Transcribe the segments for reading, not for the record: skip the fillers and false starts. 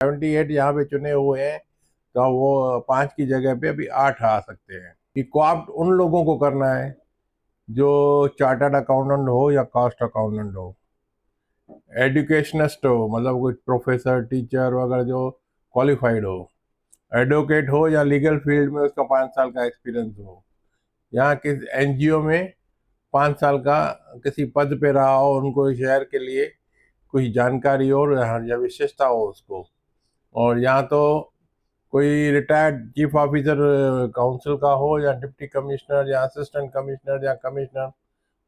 78 यहाँ पे चुने हुए हैं, तो वो 5 की जगह पे अभी 8 आ सकते हैं। कि कोऑप्ट उन लोगों को करना है जो चार्टर्ड अकाउंटेंट हो या कॉस्ट अकाउंटेंट हो, एजुकेशनिस्ट हो, मतलब कोई प्रोफेसर टीचर वगैरह जो क्वालिफाइड हो, एडवोकेट हो या लीगल फील्ड में उसका 5 साल का एक्सपीरियंस हो, यहाँ किस एनजीओ में 5 साल का किसी पद पे रहा हो, उनको शहर के लिए कुछ जानकारी हो या विशेषता हो उसको, और यहाँ तो कोई रिटायर्ड चीफ ऑफिसर काउंसिल का हो या डिप्टी कमिश्नर या असिस्टेंट कमिश्नर या कमिश्नर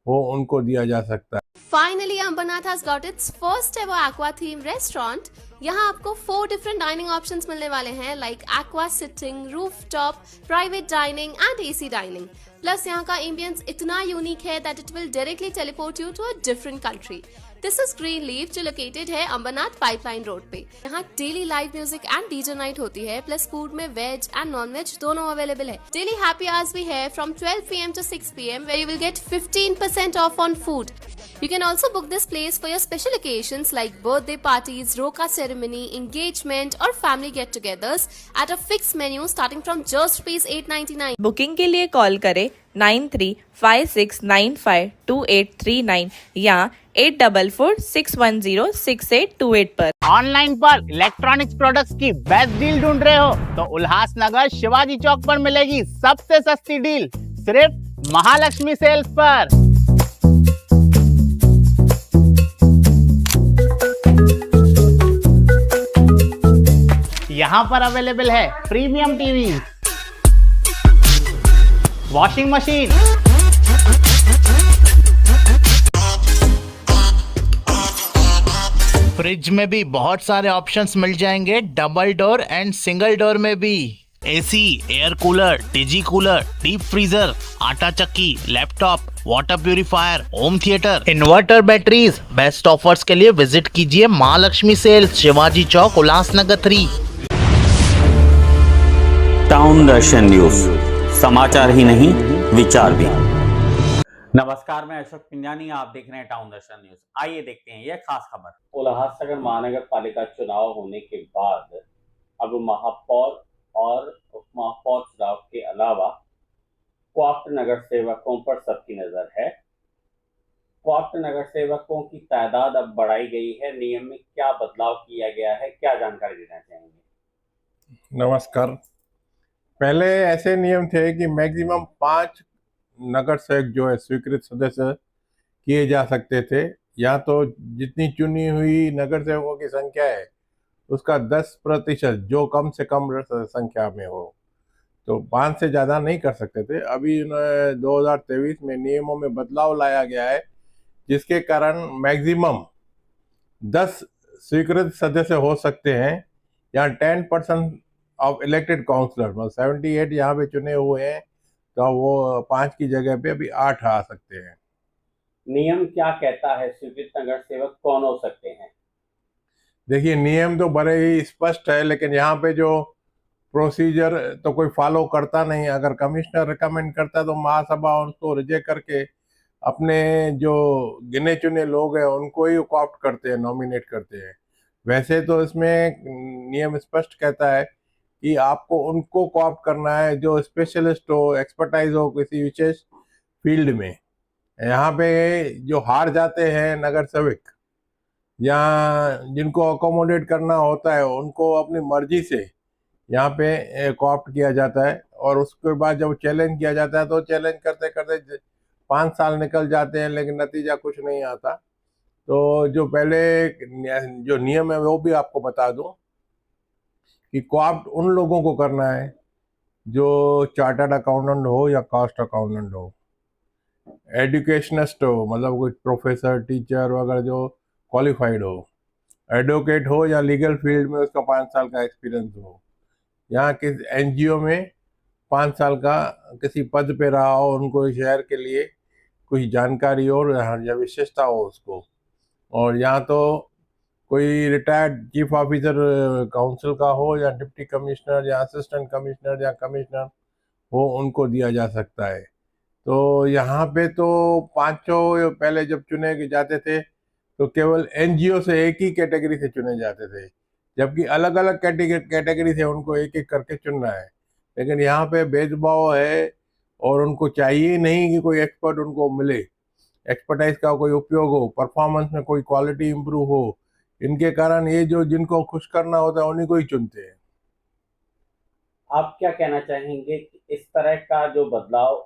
हो, उनको दिया जा सकता है। Finally, Ambernath has got its first ever aqua themed restaurant. यहाँ आपको 4 different dining options मिलने वाले हैं like aqua sitting, rooftop, private dining and AC dining. Plus यहाँ का ambience इतना unique है that it will directly teleport you to a different country. This is Greenleaf जो located है अंबरनाथ पाइपलाइन रोड पे। यहाँ daily live music and DJ night होती है, प्लस फूड में वेज एंड नॉन वेज दोनों अवेलेबल है। डेली हैप्पी आवर्स भी है from 12 PM to 6 PM where you will get 15% off on food. You can also book this place for your special occasions like birthday parties, roka ceremony, engagement or family get-togethers at a fixed menu starting from just rupees 899. Booking के लिए call करें 9356952839 या 8446106828 पर। Online पर electronics products की best deal ढूंढ रहे हो तो उल्लासनगर शिवाजी चौक पर मिलेगी सबसे सस्ती डील, सिर्फ महालक्ष्मी सेल्स पर। यहाँ पर अवेलेबल है premium TV, washing machine, fridge में भी बहुत सारे ऑप्शंस मिल जाएंगे, double door and single door में भी। AC, air cooler, TG cooler, deep freezer, आटा चक्की, laptop, water purifier, home theatre, inverter, batteries. Best offers के लिए विजिट कीजिए महालक्ष्मी सेल्स, शिवाजी चौक, उल्लासनगर 3। टाउन दर्शन न्यूज, समाचार ही नहीं विचार भी। नमस्कार, मैं अशोक पिंजानी, आप देख रहे हैं टाउन दर्शन न्यूज। आइए देखते हैं यह खास खबर। उल्लासनगर महानगर पालिका चुनाव होने के बाद अब महापौर और उप महापौर चुनाव के अलावा कोऑप्ट नगर सेवकों पर सबकी नजर है। कोऑप्ट नगर सेवकों की तादाद अब बढ़ाई गई है। नियम में क्या बदलाव किया गया है, क्या जानकारी देना चाहेंगे? नमस्कार। पहले ऐसे नियम थे कि मैक्सिमम 5 नगर सेवक जो है स्वीकृत सदस्य किए जा सकते थे, या तो जितनी चुनी हुई नगर सेवकों की संख्या है उसका 10% जो कम से कम संख्या में हो, तो 5 से ज़्यादा नहीं कर सकते थे। अभी 2023 में नियमों में बदलाव लाया गया है, जिसके कारण मैक्सिमम 10 स्वीकृत सदस्य हो सकते हैं, या 10% ऑफ इलेक्टेड काउंसलर, मतलब 78 यहाँ पे चुने हुए हैं, तो वो 5 की जगह पे अभी 8 आ सकते हैं। नियम क्या कहता है, स्वीकृत नगर सेवक कौन हो सकते हैं? देखिए, नियम तो बड़े ही स्पष्ट है, लेकिन यहाँ पे जो प्रोसीजर तो कोई फॉलो करता नहीं। अगर कमिश्नर रिकमेंड करता है तो महासभा उनको रिजेक्ट करके अपने जो गिने चुने लोग हैं उनको ही कोऑप्ट करते हैं, नॉमिनेट करते हैं। वैसे तो इसमें नियम स्पष्ट कहता है कि आपको उनको कोऑप्ट करना है जो स्पेशलिस्ट हो, एक्सपर्टाइज हो किसी विशेष फील्ड में। यहाँ पे जो हार जाते हैं नगर सेवक, या जिनको अकोमोडेट करना होता है, उनको अपनी मर्जी से यहाँ पे कोऑप्ट किया जाता है, और उसके बाद जब चैलेंज किया जाता है तो चैलेंज करते करते 5 साल निकल जाते हैं, लेकिन नतीजा कुछ नहीं आता। तो जो पहले जो नियम है वो भी आपको बता दूं कि कोऑप्ट उन लोगों को करना है जो चार्टर्ड अकाउंटेंट हो या कॉस्ट अकाउंटेंट हो, एजुकेशनिस्ट हो, मतलब कोई प्रोफेसर टीचर वगैरह जो क्वालिफाइड हो, एडवोकेट हो या लीगल फील्ड में उसका 5 साल का एक्सपीरियंस हो, यहाँ किस एनजीओ में 5 साल का किसी पद पे रहा हो, उनको शहर के लिए कुछ जानकारी हो या विशेषता हो उसको, और यहाँ तो कोई रिटायर्ड चीफ ऑफिसर काउंसिल का हो या डिप्टी कमिश्नर या असिस्टेंट कमिश्नर या कमिश्नर हो, उनको दिया जा सकता है। तो यहाँ पे तो 5 पहले जब चुने जाते थे तो केवल एनजीओ से एक ही कैटेगरी से चुने जाते थे, जबकि अलग अलग कैटेगरी से उनको एक एक करके चुनना है। लेकिन यहाँ पे भेदभाव है और उनको चाहिए नहीं कि कोई एक्सपर्ट उनको मिले, एक्सपर्टाइज का कोई उपयोग हो, परफॉर्मेंस में कोई क्वालिटी इंप्रूव हो। इनके कारण ये जो जिनको खुश करना होता है उन्हीं को ही चुनते हैं। आप क्या कहना चाहेंगे कि इस तरह का जो बदलाव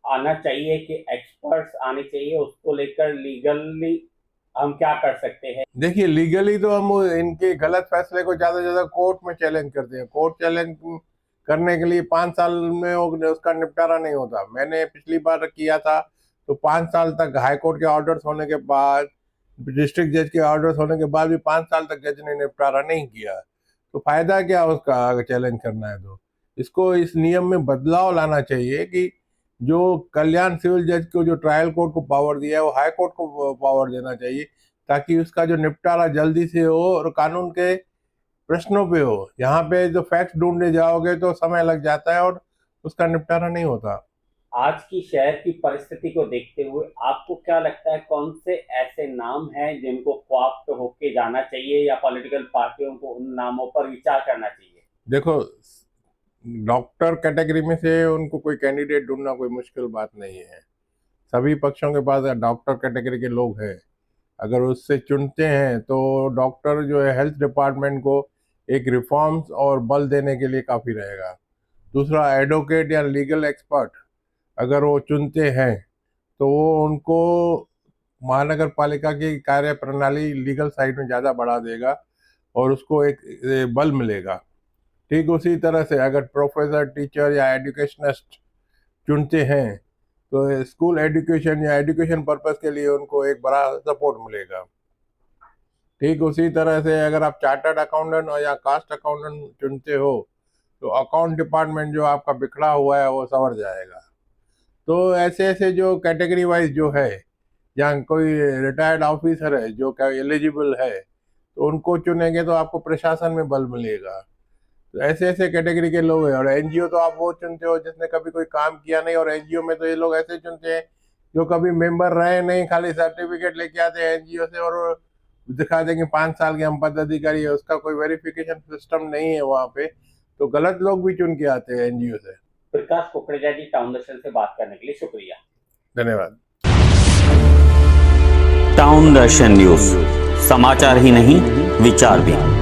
आना चाहिए कि एक्सपर्ट्स आने चाहिए, उसको लेकर लीगली हम क्या कर सकते हैं? देखिए, लीगली तो हम इनके गलत फैसले को ज़्यादा से ज़्यादा कोर्ट में चैलेंज करते हैं। कोर्ट चैलेंज करने के लिए 5 साल में उसका निपटारा नहीं होता। मैंने पिछली बार किया था तो 5 साल तक हाई कोर्ट के ऑर्डर्स होने के बाद, डिस्ट्रिक्ट जज के ऑर्डर्स होने के बाद भी 5 साल तक जज ने निपटारा नहीं किया। तो फायदा क्या उसका, अगर चैलेंज करना है तो इसको इस नियम में बदलाव लाना चाहिए कि जो कल्याण सिविल जज को जो ट्रायल कोर्ट को पावर दिया है वो हाई कोर्ट को पावर देना चाहिए, ताकि उसका जो निपटारा जल्दी से हो और कानून के प्रश्नों पे हो। यहाँ पे जो फैक्ट्स ढूंढने जाओगे तो समय लग जाता है और उसका निपटारा नहीं होता। आज की शहर की परिस्थिति को देखते हुए आपको क्या लगता है, कौन से ऐसे नाम हैं जिनको ख्वाब होके जाना चाहिए या पॉलिटिकल पार्टियों को उन नामों पर विचार करना चाहिए? देखो, डॉक्टर कैटेगरी में से उनको कोई कैंडिडेट ढूंढना कोई मुश्किल बात नहीं है। सभी पक्षों के पास डॉक्टर कैटेगरी के लोग हैं। अगर उससे चुनते हैं तो डॉक्टर जो है हेल्थ डिपार्टमेंट को एक रिफॉर्म्स और बल देने के लिए काफ़ी रहेगा। दूसरा, एडवोकेट या लीगल एक्सपर्ट अगर वो चुनते हैं तो वो उनको महानगर पालिका की कार्य प्रणाली लीगल साइड में ज़्यादा बढ़ा देगा और उसको एक बल मिलेगा। ठीक उसी तरह से अगर प्रोफेसर, टीचर या एजुकेशनिस्ट चुनते हैं तो स्कूल एजुकेशन या एजुकेशन पर्पस के लिए उनको एक बड़ा सपोर्ट मिलेगा। ठीक उसी तरह से अगर आप चार्टर्ड अकाउंटेंट और या कास्ट अकाउंटेंट चुनते हो तो अकाउंट डिपार्टमेंट जो आपका बिखरा हुआ है वो संवर जाएगा। तो ऐसे ऐसे जो कैटेगरी वाइज जो है, या कोई रिटायर्ड ऑफिसर है जो क्या एलिजिबल है तो उनको चुनेंगे तो आपको प्रशासन में बल मिलेगा। तो ऐसे ऐसे कैटेगरी के लोग हैं। और एनजीओ तो आप वो चुनते हो जिसने कभी कोई काम किया नहीं, और एनजीओ में तो ये लोग ऐसे चुनते हैं जो कभी मेंबर रहे नहीं, खाली सर्टिफिकेट लेके आते हैं एनजीओ से और दिखा देंगे 5 साल के हम पदाधिकारी है। उसका कोई वेरिफिकेशन सिस्टम नहीं है वहाँ पे, तो गलत लोग भी चुन के आते हैं एनजीओ से। प्रकाश कुकरेजा जी, टाउन दर्शन से बात करने के लिए शुक्रिया। धन्यवाद। टाउन दर्शन न्यूज, समाचार ही नहीं विचार भी।